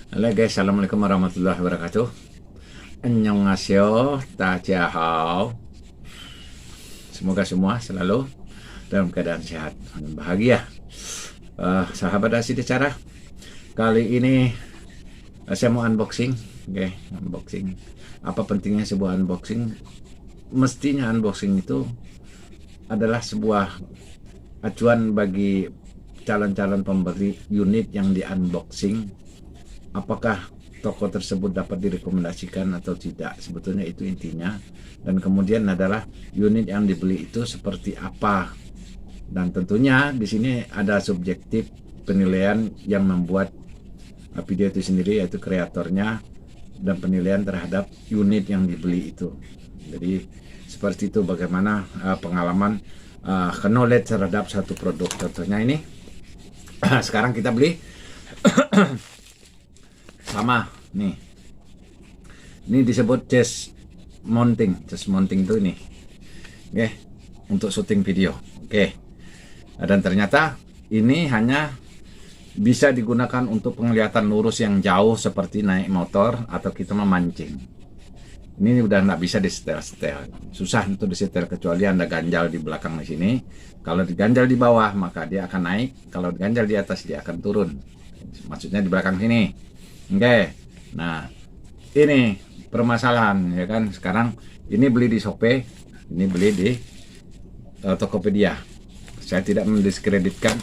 Halo guys, assalamualaikum warahmatullahi wabarakatuh. Annyeonghaseyo, Tachihao. Semoga semua selalu dalam keadaan sehat dan bahagia. Sahabat Asih Cara, kali ini saya mau unboxing. Oke, unboxing. Apa pentingnya sebuah unboxing? Mestinya unboxing itu adalah sebuah acuan bagi calon-calon pembeli unit yang di unboxing. Apakah toko tersebut dapat direkomendasikan atau tidak, sebetulnya itu intinya. Dan kemudian adalah unit yang dibeli itu seperti apa, dan tentunya di sini ada subjektif penilaian yang membuat video itu sendiri, yaitu kreatornya, dan penilaian terhadap unit yang dibeli itu. Jadi seperti itu, bagaimana pengalaman knowledge terhadap satu produk. Contohnya ini sekarang kita beli sama nih, ini disebut chest mounting itu ini, oke, untuk syuting video, oke. Dan ternyata ini hanya bisa digunakan untuk penglihatan lurus yang jauh seperti naik motor atau kita memancing. Ini udah nggak bisa disetel, susah untuk disetel kecuali Anda ganjal di belakang di sini. Kalau diganjal di bawah maka dia akan naik, kalau diganjal di atas dia akan turun. Maksudnya di belakang sini. Oke, nah ini permasalahan ya kan. Sekarang ini beli di Shopee, ini beli di Tokopedia. Saya tidak mendiskreditkan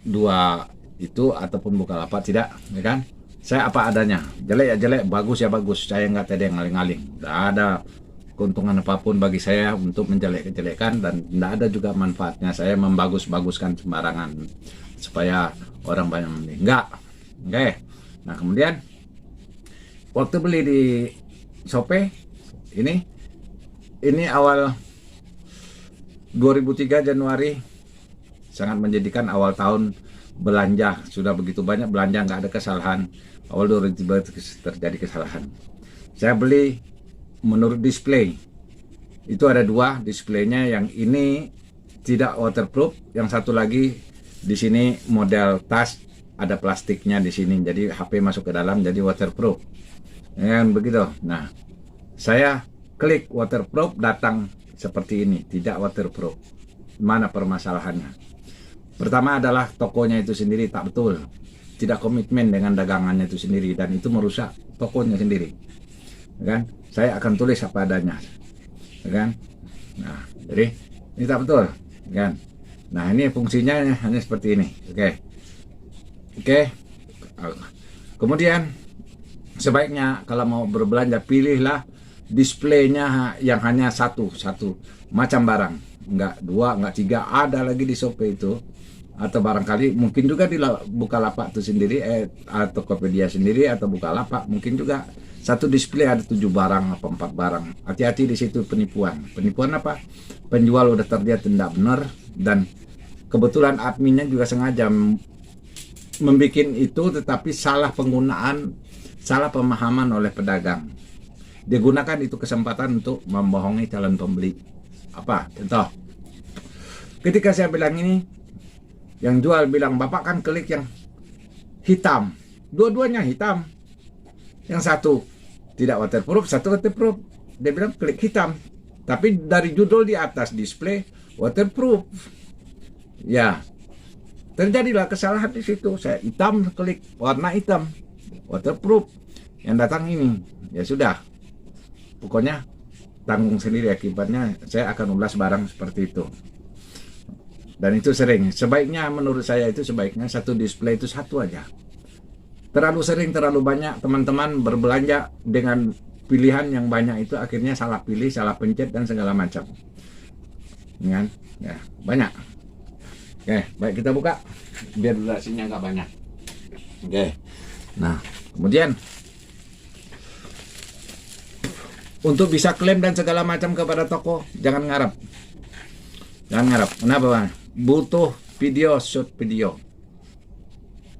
dua itu ataupun Bukalapak, tidak ya kan. Saya apa adanya, jelek ya jelek, bagus ya bagus. Saya nggak ada yang ngaling-ngaling, tidak ada keuntungan apapun bagi saya untuk menjelek-jelekan, dan tidak ada juga manfaatnya saya membagus-baguskan sembarangan supaya orang banyak membeli. Enggak. Oke. Nah, kemudian waktu beli di Shopee ini awal 2003 Januari, sangat menjadikan awal tahun belanja. Sudah begitu banyak belanja, nggak ada kesalahan. Awal 2003 terjadi kesalahan. Saya beli menurut display. Itu ada dua displaynya, yang ini tidak waterproof, yang satu lagi di sini model tas, ada plastiknya di sini, jadi HP masuk ke dalam jadi waterproof. Yang begitu. Nah, saya klik waterproof, datang seperti ini, tidak waterproof. Mana permasalahannya? Pertama adalah tokonya itu sendiri tak betul, tidak komitmen dengan dagangannya itu sendiri, dan itu merusak tokonya sendiri. Kan? Saya akan tulis apa adanya. Kan? Nah, jadi ini tak betul, kan? Nah, ini fungsinya hanya seperti ini. Oke. Kemudian sebaiknya kalau mau berbelanja, pilihlah displaynya yang hanya satu macam barang, enggak dua, enggak tiga. Ada lagi di Shopee itu, atau barangkali mungkin juga di Bukalapak itu sendiri, atau Tokopedia sendiri, atau Bukalapak mungkin juga satu display ada 7 barang atau 4 barang. Hati-hati di situ, penipuan apa? Penjual udah terlihat tidak benar, dan kebetulan adminnya juga sengaja membuat itu, tetapi salah penggunaan, salah pemahaman oleh pedagang. Dia gunakan itu kesempatan untuk membohongi calon pembeli. Apa? Contoh, ketika saya bilang ini, yang jual bilang, "Bapak kan klik yang hitam." Dua-duanya hitam. Yang satu tidak waterproof, satu waterproof. Dia bilang klik hitam, tapi dari judul di atas display waterproof. Ya, terjadilah kesalahan di situ. Saya hitam, klik warna hitam, waterproof. Yang datang ini, ya sudah. Pokoknya tanggung sendiri akibatnya. Saya akan ulas barang seperti itu. Dan itu sering. Sebaiknya menurut saya itu sebaiknya satu display itu satu aja. Terlalu sering, terlalu banyak teman-teman berbelanja dengan pilihan yang banyak, itu akhirnya salah pilih, salah pencet, dan segala macam. Ya, banyak. Oke, baik, kita buka biar durasinya nggak banyak. Oke, nah kemudian untuk bisa klaim dan segala macam kepada toko, jangan ngarep. Kenapa? Butuh video, shoot video.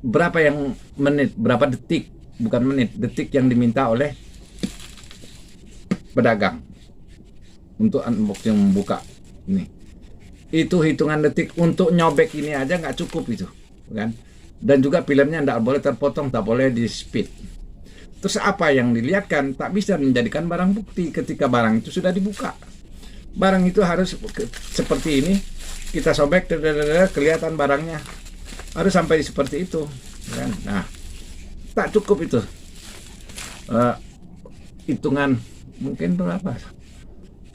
Berapa yang menit, berapa detik, bukan menit, detik yang diminta oleh pedagang untuk unboxing, membuka ini. Itu hitungan detik. Untuk nyobek ini aja nggak cukup itu, kan? Dan juga filmnya tidak boleh terpotong, tak boleh di speed. Terus apa yang dilihatkan tak bisa menjadikan barang bukti ketika barang itu sudah dibuka. Barang itu harus seperti ini, kita sobek, kelihatan barangnya. Harus sampai seperti itu. Nah, tak cukup itu. Hitungan mungkin berapa?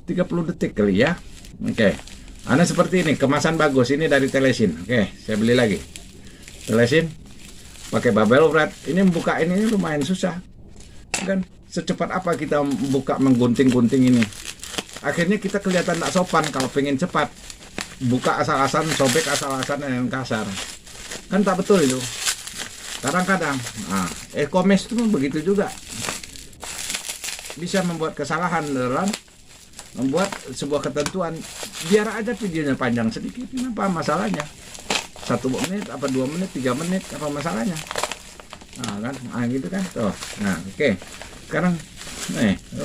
30 detik kali ya. Oke. Ana seperti ini, kemasan bagus. Ini dari Telesin. Oke, saya beli lagi. Telesin pakai barbel wrap. Ini membuka ini lumayan susah. Kan secepat apa kita buka menggunting-gunting ini. Akhirnya kita kelihatan tak sopan kalau pengen cepat. Buka asal-asalan, sobek asal-asalan yang kasar. Kan tak betul itu. Kadang-kadang. Nah, e-commerce itu begitu juga. Bisa membuat kesalahan dalam membuat sebuah ketentuan. Biar aja videonya panjang sedikit. Apa masalahnya? 1 menit, apa 2 menit, 3 menit, apa masalahnya? Nah kan, gitu kan. Tuh. Nah, oke. Sekarang,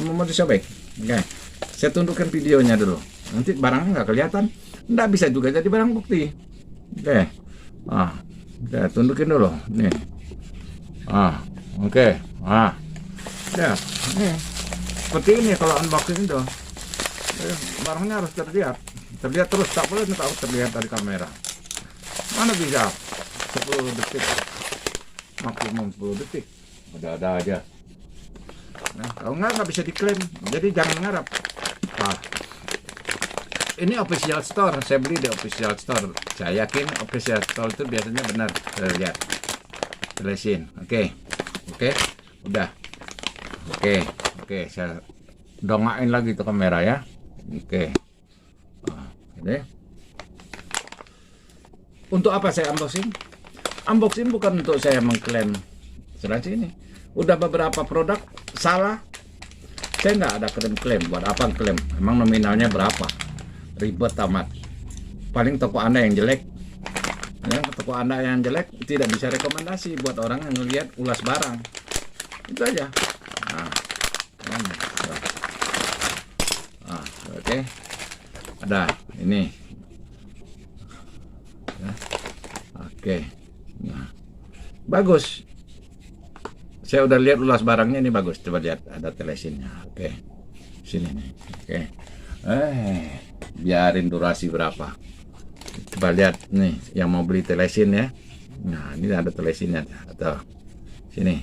mau disobek. Oke. Saya tundukkan videonya dulu. Nanti barangnya nggak kelihatan. Nggak bisa juga jadi barang bukti. Oke. Udah tundukin dulu. Nih. Oke. Ya, nih. Seperti ini kalau unboxing itu. Barangnya harus terlihat. Terlihat terus, tak boleh terlihat dari kamera. Mana bisa 10 detik, maksimum 10 detik, ada aja. Nah, kalau nggak bisa diklaim, jadi jangan ngarap. Ini official store, saya beli di official store. Saya yakin official store itu biasanya benar. Saya lihat, Telesin. Oke, udah. Oke, saya dongain lagi ke kamera ya. Oke. Ini. Untuk apa saya unboxing? Unboxing bukan untuk saya mengklaim serasi ini. Udah beberapa produk salah. Saya nggak ada klaim. Buat apa klaim? Emang nominalnya berapa? Ribet amat. Paling toko Anda yang jelek. Toko Anda yang jelek tidak bisa rekomendasi buat orang yang ngelihat ulas barang. Itu aja. Oke. Ada ini. Oke. Nah, bagus. Saya udah lihat ulas barangnya ini bagus. Coba lihat ada Telesinnya. Oke. Sini nih. Oke. Biarin durasi berapa. Coba lihat nih yang mau beli Telesin ya. Nah, ini ada Telesinnya atau sini.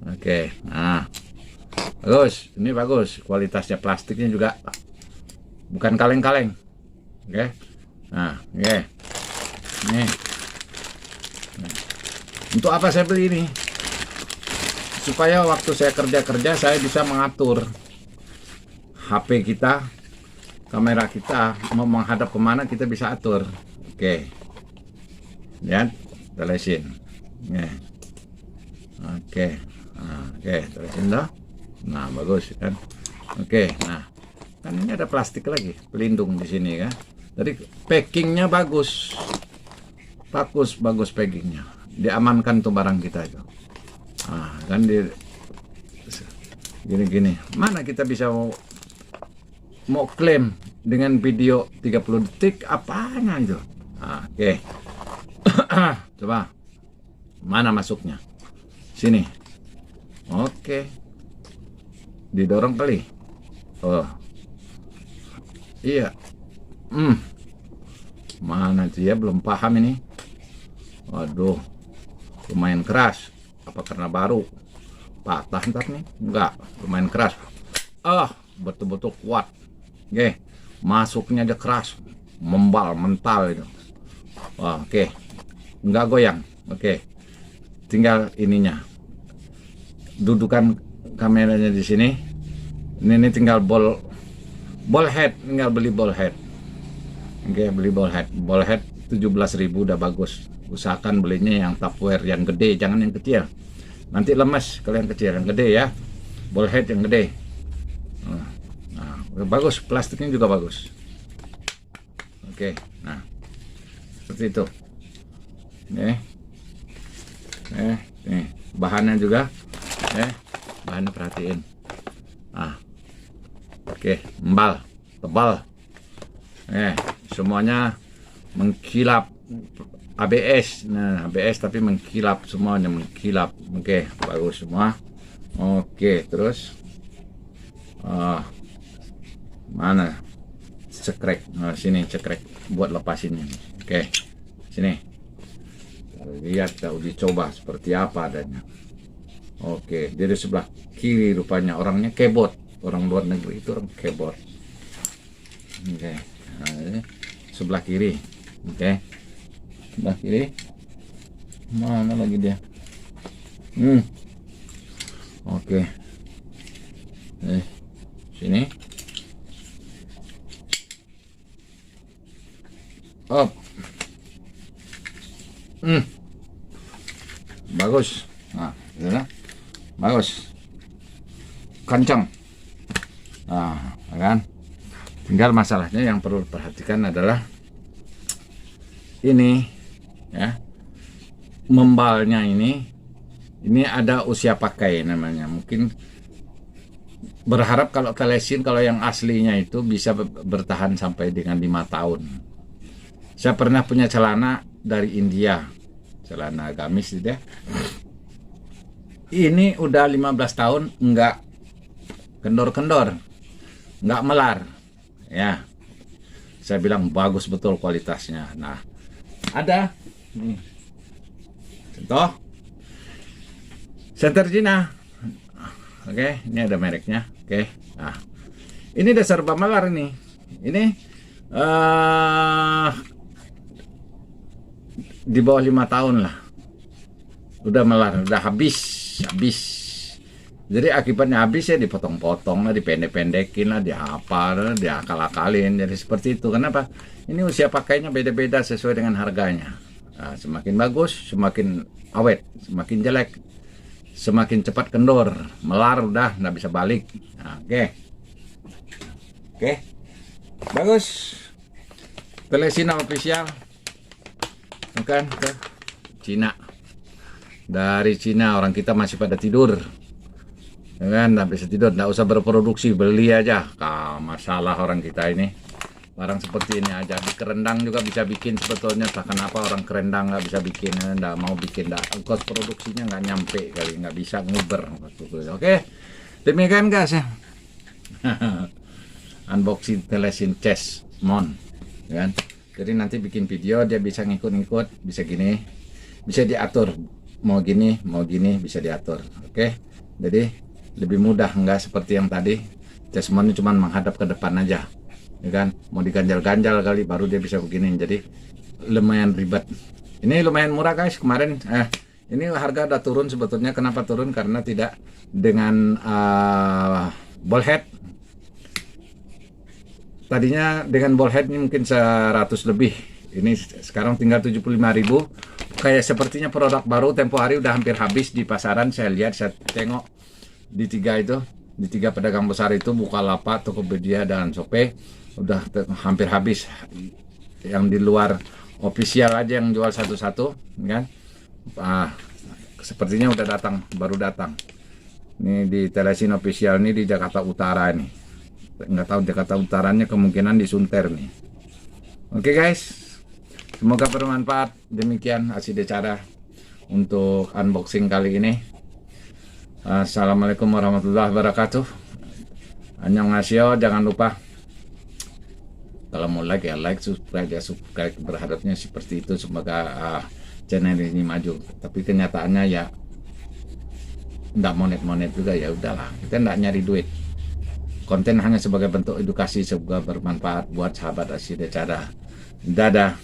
Oke. Nah. Bagus. Ini bagus. Kualitasnya plastiknya juga bukan kaleng-kaleng. Oke. Nah, oke. Nih. Untuk apa saya beli ini? Supaya waktu saya kerja saya bisa mengatur HP kita, kamera kita mau menghadap kemana kita bisa atur. Oke. Lihat, Telesin. Oke. Telesin dah. Nah, bagus kan. Oke. Nah, kan ini ada plastik lagi pelindung di sini kan. Jadi packingnya bagus packingnya, diamankan tuh barang kita itu. Kan gini mana kita bisa mau klaim dengan video 30 detik apanya itu. Oke. Coba mana masuknya, sini. Oke, didorong kali. Iya. Mana dia belum paham ini. Waduh, lumayan keras. Apa karena baru patah ntar nih? Enggak, lumayan keras. Betul-betul kuat. Oke, masuknya aja keras, mental itu. Oke, enggak goyang. Oke, tinggal ininya. Dudukan kameranya di sini. Ini tinggal ball head, tinggal beli ball head. Oke, beli ball head 17.000 udah bagus. Usahakan belinya yang Tupperware yang gede, jangan yang kecil. Nanti lemes kalau yang kecil, yang gede ya. Ball head yang gede. Bagus, plastiknya juga bagus. Oke, nah seperti itu. Nih, bahannya juga, bahannya perhatiin. Oke, tebal. Semuanya mengkilap ABS. Nah, ABS tapi mengkilap, semuanya mengkilap. Oke, bagus semua. Oke, terus mana cekrek? Nah, sini cekrek buat lepasinnya. Oke, sini. Lihat, kita uji coba seperti apa adanya. Oke, dia di sebelah kiri rupanya orangnya keyboard. Orang luar negeri itu orang keyboard. Oke, nah, sebelah kiri. Oke, sebelah kiri. Mana lagi dia? Oke, sini. Up. Bagus. Nah, bagus. Kencang. Nah, kan? Tinggal masalahnya yang perlu diperhatikan adalah ini, ya, membalnya ini ada usia pakai namanya. Mungkin berharap kalau telesin, kalau yang aslinya itu bisa bertahan sampai dengan 5 tahun. Saya pernah punya celana dari India, celana gamis gitu ya. Ini udah 15 tahun enggak kendor-kendor, nggak melar, ya. Saya bilang bagus betul kualitasnya. Nah, ada nih contoh senter Cina. Oke, ini ada mereknya. Oke, nah ini udah serba melar nih. Ini di bawah 5 tahun lah, udah melar, udah habis. Jadi akibatnya habis ya, dipotong-potong lah, dipendek-pendekin lah, diapa, diakal-akalin. Jadi seperti itu. Kenapa? Ini usia pakainya beda-beda sesuai dengan harganya. Nah, semakin bagus, semakin awet. Semakin jelek, semakin cepat kendor. Melar udah nggak bisa balik. Nah, oke, bagus. Telesina official, bukan ke Cina. Dari Cina, orang kita masih pada tidur. Kan nggak bisa tidur, nggak usah berproduksi, beli aja. Masalah orang kita ini, barang seperti ini aja. Di kerendang juga bisa bikin sebetulnya. Tak kenapa orang kerendang nggak bisa bikin, nggak mau bikin, kos produksinya nggak nyampe kali, nggak bisa nguber. Oke, demikian guys ya. Unboxing telesin chess mon, kan? Jadi nanti bikin video dia bisa ngikut-ngikut, bisa gini, bisa diatur, mau gini bisa diatur. Oke, jadi lebih mudah, nggak seperti yang tadi Chessmon cuma menghadap ke depan aja, ya kan? Mau diganjal-ganjal kali baru dia bisa begini. Jadi lumayan ribet. Ini lumayan murah guys kemarin. Ini harga udah turun sebetulnya. Kenapa turun? Karena tidak dengan ball head. Tadinya dengan ball head ini mungkin 100 lebih. Ini sekarang tinggal 75.000. Kayak sepertinya produk baru, tempo hari udah hampir habis di pasaran. Saya lihat, saya tengok di tiga pedagang besar itu, Bukalapak, Tokopedia, dan Shopee udah hampir habis. Yang di luar official aja yang jual satu-satu, kan? Sepertinya udah datang, baru datang. Ini di Telesin official ini di Jakarta Utara nih. Nggak tahu Jakarta Utaranya, kemungkinan di Sunter nih. Oke guys, semoga bermanfaat. Demikian Aside cara untuk unboxing kali ini. Assalamualaikum warahmatullahi wabarakatuh. Annyeonghaseyo. Jangan lupa kalau mau like ya like, subscribe ya subscribe. Berharapnya seperti itu, semoga channel ini maju. Tapi kenyataannya ya nggak monet juga, ya udahlah, kita nggak nyari duit. Konten hanya sebagai bentuk edukasi, semoga bermanfaat buat sahabat Aside cara. Dadah.